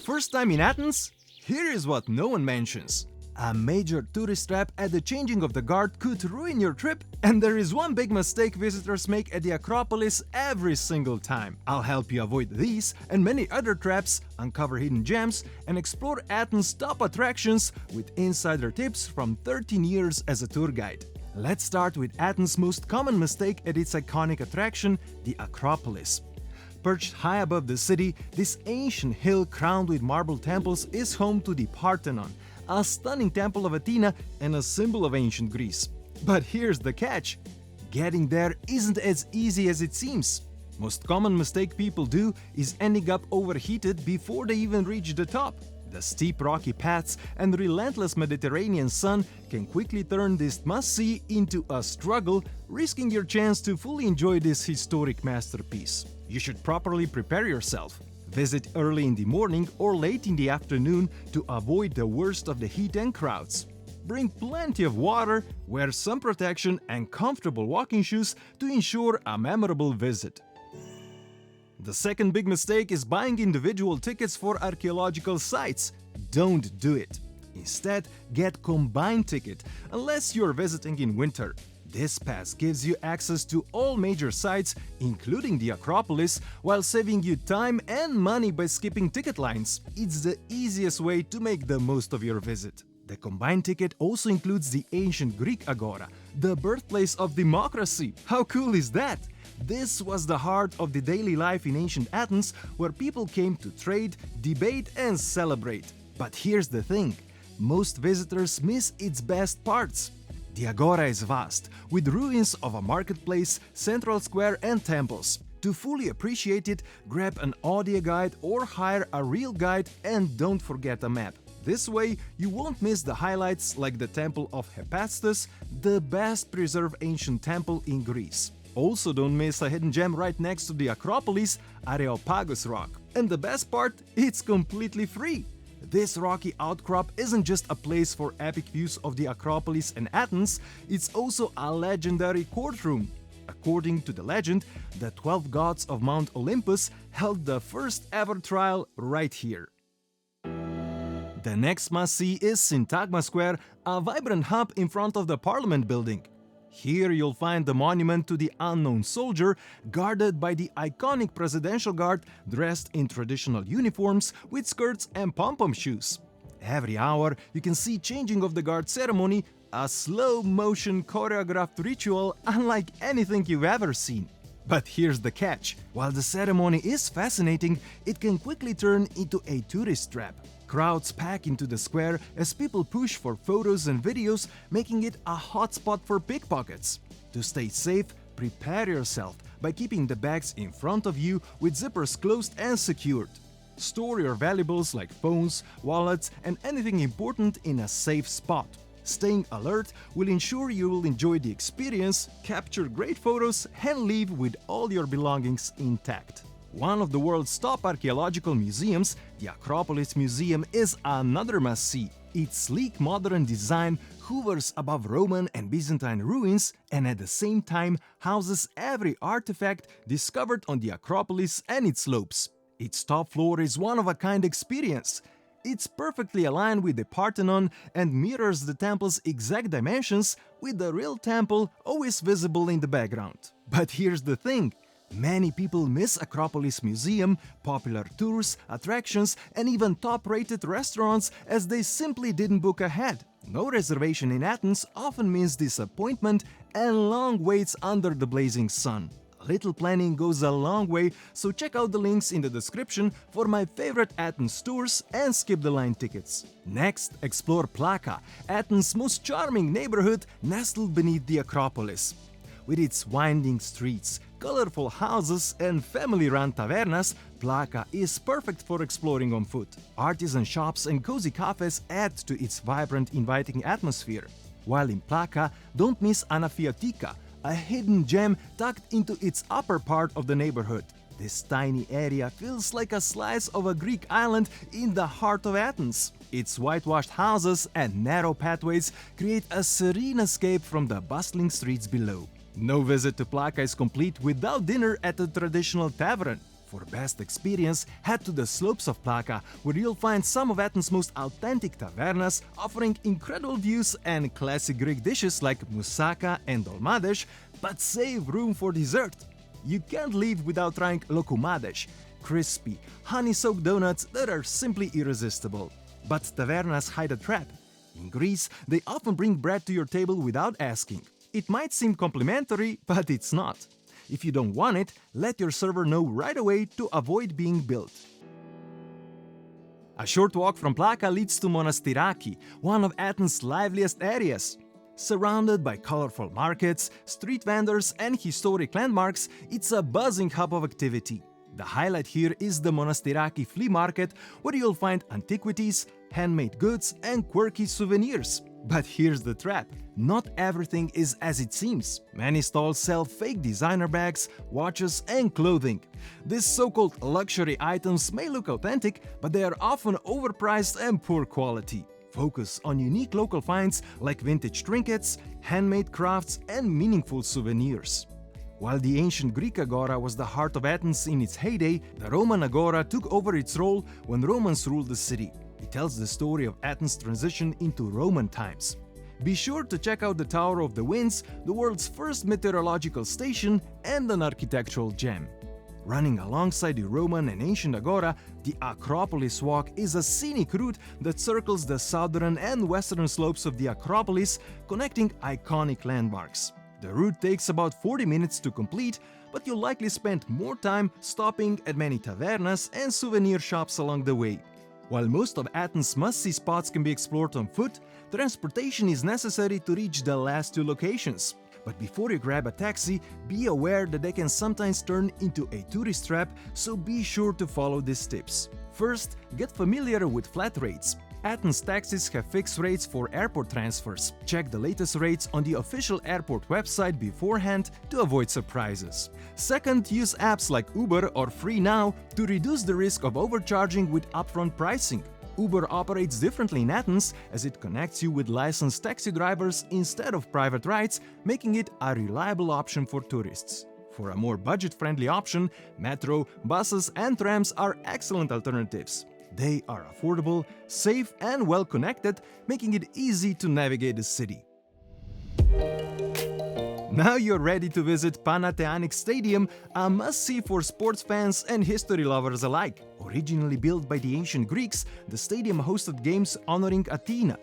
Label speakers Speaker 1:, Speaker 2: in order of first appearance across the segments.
Speaker 1: First time in Athens? Here is what no one mentions. A major tourist trap at the changing of the guard could ruin your trip, and there is one big mistake visitors make at the Acropolis every single time. I'll help you avoid these and many other traps, uncover hidden gems, and explore Athens' top attractions with insider tips from 13 years as a tour guide. Let's start with Athens' most common mistake at its iconic attraction, the Acropolis. Perched high above the city, this ancient hill crowned with marble temples is home to the Parthenon, a stunning temple of Athena and a symbol of ancient Greece. But here's the catch: getting there isn't as easy as it seems. Most common mistake people do is ending up overheated before they even reach the top. The steep rocky paths and relentless Mediterranean sun can quickly turn this must-see into a struggle, risking your chance to fully enjoy this historic masterpiece. You should properly prepare yourself. Visit early in the morning or late in the afternoon to avoid the worst of the heat and crowds. Bring plenty of water, wear sun protection and comfortable walking shoes to ensure a memorable visit. The second big mistake is buying individual tickets for archaeological sites. Don't do it. Instead, get combined ticket unless you're visiting in winter. This pass gives you access to all major sites, including the Acropolis, while saving you time and money by skipping ticket lines. It's the easiest way to make the most of your visit. The combined ticket also includes the ancient Greek Agora, the birthplace of democracy. How cool is that? This was the heart of the daily life in ancient Athens, where people came to trade, debate and celebrate. But here's the thing: most visitors miss its best parts. The Agora is vast, with ruins of a marketplace, central square and temples. To fully appreciate it, grab an audio guide or hire a real guide, and don't forget a map. This way, you won't miss the highlights like the Temple of Hephaestus, the best preserved ancient temple in Greece. Also don't miss a hidden gem right next to the Acropolis, Areopagus rock. And the best part, it's completely free. This rocky outcrop isn't just a place for epic views of the Acropolis and Athens, it's also a legendary courtroom. According to the legend, the 12 gods of Mount Olympus held the first ever trial right here. The next must-see is Syntagma Square, a vibrant hub in front of the Parliament building. Here you'll find the monument to the unknown soldier, guarded by the iconic presidential guard dressed in traditional uniforms with skirts and pom-pom shoes. Every hour you can see changing of the guard ceremony, a slow-motion choreographed ritual unlike anything you've ever seen. But here's the catch: while the ceremony is fascinating, it can quickly turn into a tourist trap. Crowds pack into the square as people push for photos and videos, making it a hotspot for pickpockets. To stay safe, prepare yourself by keeping the bags in front of you with zippers closed and secured. Store your valuables like phones, wallets, and anything important in a safe spot. Staying alert will ensure you will enjoy the experience, capture great photos, and leave with all your belongings intact. One of the world's top archaeological museums, the Acropolis Museum, is another must-see. Its sleek modern design hovers above Roman and Byzantine ruins and at the same time houses every artifact discovered on the Acropolis and its slopes. Its top floor is one-of-a-kind experience. It's perfectly aligned with the Parthenon and mirrors the temple's exact dimensions, with the real temple always visible in the background. But here's the thing: many people miss Acropolis Museum, popular tours, attractions, and even top-rated restaurants as they simply didn't book ahead. No reservation in Athens often means disappointment and long waits under the blazing sun. A little planning goes a long way, so check out the links in the description for my favorite Athens tours and skip the line tickets. Next, explore Plaka, Athens' most charming neighborhood nestled beneath the Acropolis. With its winding streets, colorful houses and family-run tavernas, Plaka is perfect for exploring on foot. Artisan shops and cozy cafes add to its vibrant, inviting atmosphere. While in Plaka, don't miss Anafiotika, a hidden gem tucked into its upper part of the neighborhood. This tiny area feels like a slice of a Greek island in the heart of Athens. Its whitewashed houses and narrow pathways create a serene escape from the bustling streets below. No visit to Plaka is complete without dinner at a traditional tavern. For best experience, head to the slopes of Plaka, where you'll find some of Athens' most authentic tavernas, offering incredible views and classic Greek dishes like moussaka and dolmades, but save room for dessert. You can't leave without trying lokoumades, crispy, honey-soaked donuts that are simply irresistible. But tavernas hide a trap. In Greece, they often bring bread to your table without asking. It might seem complimentary, but it's not. If you don't want it, let your server know right away to avoid being billed. A short walk from Plaka leads to Monastiraki, one of Athens' liveliest areas. Surrounded by colorful markets, street vendors, and historic landmarks, it's a buzzing hub of activity. The highlight here is the Monastiraki flea market, where you'll find antiquities, handmade goods, and quirky souvenirs. But here's the trap. Not everything is as it seems. Many stalls sell fake designer bags, watches, and clothing. These so-called luxury items may look authentic, but they are often overpriced and poor quality. Focus on unique local finds like vintage trinkets, handmade crafts, and meaningful souvenirs. While the ancient Greek Agora was the heart of Athens in its heyday, the Roman Agora took over its role when Romans ruled the city. It tells the story of Athens' transition into Roman times. Be sure to check out the Tower of the Winds, the world's first meteorological station and an architectural gem. Running alongside the Roman and ancient Agora, the Acropolis walk is a scenic route that circles the southern and western slopes of the Acropolis, connecting iconic landmarks. The route takes about 40 minutes to complete, but you'll likely spend more time stopping at many tavernas and souvenir shops along the way. While most of Athens' must-see spots can be explored on foot, transportation is necessary to reach the last two locations. But before you grab a taxi, be aware that they can sometimes turn into a tourist trap, so be sure to follow these tips. First, get familiar with flat rates. Athens taxis have fixed rates for airport transfers. Check the latest rates on the official airport website beforehand to avoid surprises. Second, use apps like Uber or Free Now to reduce the risk of overcharging with upfront pricing. Uber operates differently in Athens as it connects you with licensed taxi drivers instead of private rides, making it a reliable option for tourists. For a more budget-friendly option, metro, buses, and trams are excellent alternatives. They are affordable, safe, and well-connected, making it easy to navigate the city. Now you're ready to visit Panathenaic Stadium, a must-see for sports fans and history lovers alike. Originally built by the ancient Greeks, the stadium hosted games honoring Athena.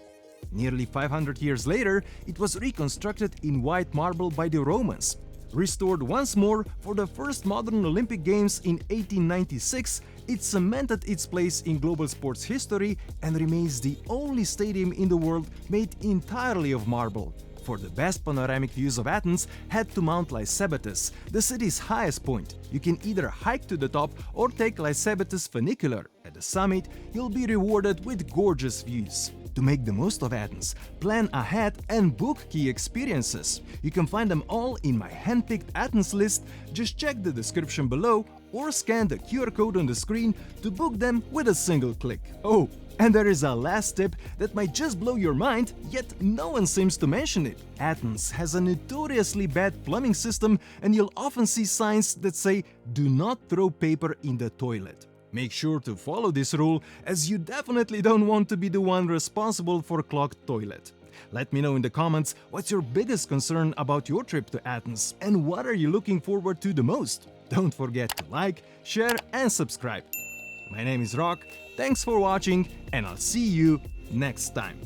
Speaker 1: Nearly 500 years later, it was reconstructed in white marble by the Romans. Restored once more for the first modern Olympic Games in 1896, it cemented its place in global sports history and remains the only stadium in the world made entirely of marble. For the best panoramic views of Athens, head to Mount Lycabettus, the city's highest point. You can either hike to the top or take Lycabettus funicular. At the summit, you'll be rewarded with gorgeous views. To make the most of Athens, plan ahead and book key experiences. You can find them all in my handpicked Athens list. Just check the description below or scan the QR code on the screen to book them with a single click. Oh, and there is a last tip that might just blow your mind, yet no one seems to mention it. Athens has a notoriously bad plumbing system, and you'll often see signs that say, "Do not throw paper in the toilet." Make sure to follow this rule, as you definitely don't want to be the one responsible for a clogged toilet. Let me know in the comments what's your biggest concern about your trip to Athens, and what are you looking forward to the most? Don't forget to like, share, and subscribe. My name is Rock, thanks for watching, and I'll see you next time.